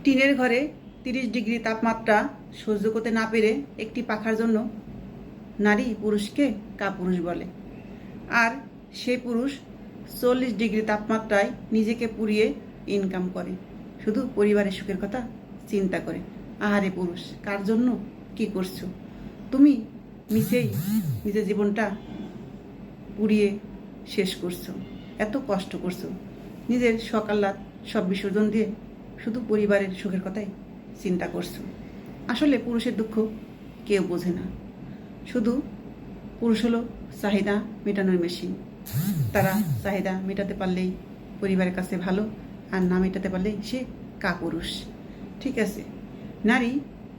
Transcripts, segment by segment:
টিনের ঘরে 30 ডিগ্রি তাপমাত্রা সহ্য করতে না পেরে একটি পাখার জন্য নারী পুরুষকে কাপুরুষ বলে। আর সেই পুরুষ 40 ডিগ্রি তাপমাত্রায় নিজেকে পুড়িয়ে ইনকাম করে, শুধু পরিবারের সুখের কথা চিন্তা করে। আহারে পুরুষ, কার জন্য কি করছো তুমি? নিচেই নিজের জীবনটা পুড়িয়ে শেষ করছো, এত কষ্ট করছো, নিজের সকাল্লাত সব বিসর্জন দিয়ে শুধু পরিবারের সুখের কথাই চিন্তা করছো। আসলে পুরুষের দুঃখ কেউ বোঝে না। শুধু পুরুষ হলো চাহিদা মেটানোর মেশিন। তারা চাহিদা মেটাতে পারলেই পরিবারের কাছে ভালো, আর না মেটাতে পারলেই সে কাপুরুষ। ঠিক আছে, নারী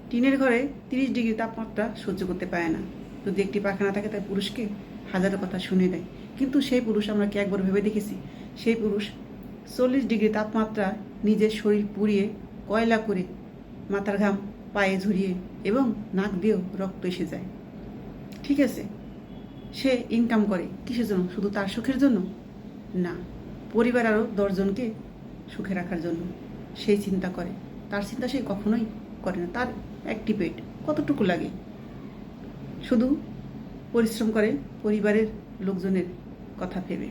টিনের ঘরে 30 ডিগ্রি তাপমাত্রা সহ্য করতে পারে না। যদি একটি পাখা না থাকে তাই পুরুষকে হাজারো কথা শুনে দেয়। কিন্তু সেই পুরুষ আমরা কি একবার ভেবে দেখেছি? সেই পুরুষ 40 ডিগ্রি তাপমাত্রা নিজের শরীর পুড়িয়ে কয়লা করে মাথার ঘাম পায়ে ঝরিয়ে এবং নাক দিয়েও রক্ত এসে যায়। ঠিক আছে, সে ইনকাম করে কিসের জন্য? শুধু তার সুখের জন্য না, পরিবার আরও 10 জনকে সুখে রাখার জন্য সেই চিন্তা করে। তার চিন্তা সে কখনোই করে না তার একটি পেট কতটুকু লাগে। শুধু পরিশ্রম করে পরিবারের লোকজনের কথা ভেবে।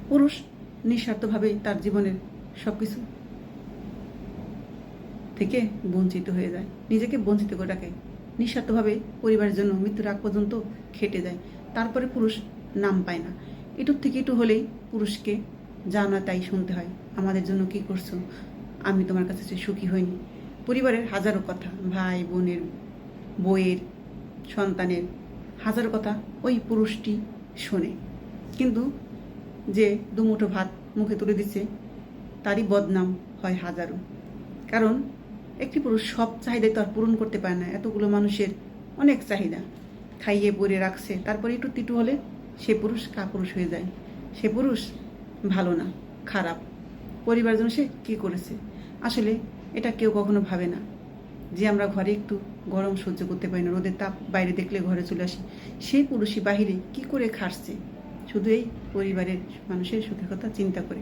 পুরুষ নিঃস্বার্থভাবে তার জীবনের সব কিছু থেকে বঞ্চিত হয়ে যায়, নিজেকে বঞ্চিত করে রাখে, নিঃস্বার্থভাবে পরিবারের জন্য মৃত্যুর আগ পর্যন্ত খেটে যায়। তারপরে পুরুষ নাম পায় না। এটুর থেকে একটু হলেই পুরুষকে যা না তাই শুনতে হয়। আমাদের জন্য কি করছো? আমি তোমার কাছে সুখী হইনি। পরিবারের হাজারো কথা, ভাই বোনের, বইয়ের, সন্তানের হাজারো কথা ওই পুরুষটি শোনে। কিন্তু যে দুমুঠো ভাত মুখে তুলে দিচ্ছে তারই বদনাম হয় হাজারো। কারণ একটি পুরুষ সব চাহিদাই তো আর পূরণ করতে পারে না। এতগুলো মানুষের অনেক চাহিদা খাইয়ে পরে রাখছে, তারপরে একটু তিটু হলে সে পুরুষ কাপুরুষ হয়ে যায়। সে পুরুষ ভালো না, খারাপ। পরিবারের জন্য সে কী করেছে? আসলে এটা কেউ কখনো ভাবে না যে আমরা ঘরে একটু গরম সহ্য করতে পারি না, রোদের তাপ বাইরে দেখলে ঘরে চলে আসি। সেই পুরুষই বাহিরে কি করে খাটছে শুধু এই পরিবারের মানুষের সুখের কথা চিন্তা করে।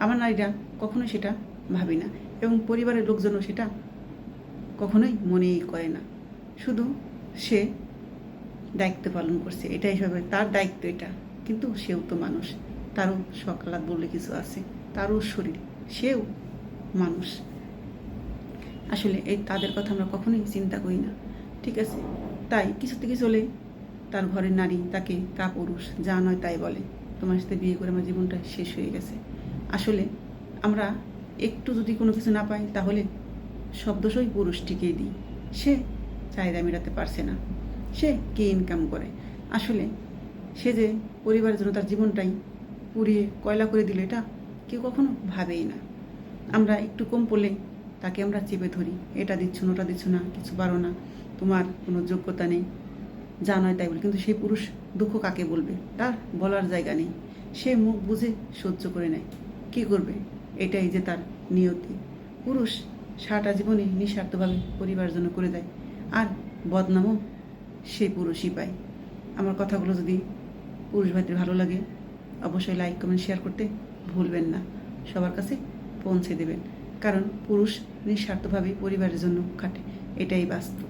আমার নারীরা কখনোই সেটা ভাবি না, এবং পরিবারের লোকজনও সেটা কখনোই মনেই করে না। শুধু সে দায়িত্ব পালন করছে, এটাই হিসাবে তার দায়িত্ব এটা। কিন্তু সেও তো মানুষ, তারও সকালাত বললে কিছু আছে, তারও শরীর, সেও মানুষ। আসলে এই তাদের কথা আমরা কখনোই চিন্তা করি না। ঠিক আছে, তাই কিছু থেকে চলে তার ঘরের নারী তাকে কাপুরুষ, যা নয় তাই বলে। তোমার সাথে বিয়ে করে আমার জীবনটা শেষ হয়ে গেছে। আসলে আমরা একটু যদি কোনো কিছু না পাই তাহলে সব দোষই পুরুষটিকেই দিই। সে চাহিদা মেটাতে পারছে না, সে কে ইনকাম করে? আসলে সে যে পরিবারের জন্য তার জীবনটাই পুড়িয়ে কয়লা করে দিল, এটা কেউ কখনো ভাবেই না। আমরা একটু কম পড়লে তাকে আমরা চেপে ধরি, এটা দিচ্ছ না, ওটা দিচ্ছ না, কিছু পারো না, তোমার কোনো যোগ্যতা নেই, যা নয় তাই বলে। কিন্তু সেই পুরুষ দুঃখ কাকে বলবে? তার বলার জায়গা নেই। সে মুখ বুঝে সহ্য করে নেয়। কী করবে? এটাই যে তার নিয়তি। পুরুষ সারাটা জীবনে নিঃস্বার্থভাবে পরিবারের জন্য করে দেয়, আর বদনামও সেই পুরুষই পায়। আমার কথাগুলো যদি পুরুষ ভাইদের ভালো লাগে অবশ্যই লাইক কমেন্ট শেয়ার করতে ভুলবেন না, সবার কাছে পৌঁছে দেবেন। কারণ পুরুষ নিঃস্বার্থভাবে পরিবারের জন্য খাটে, এটাই বাস্তব।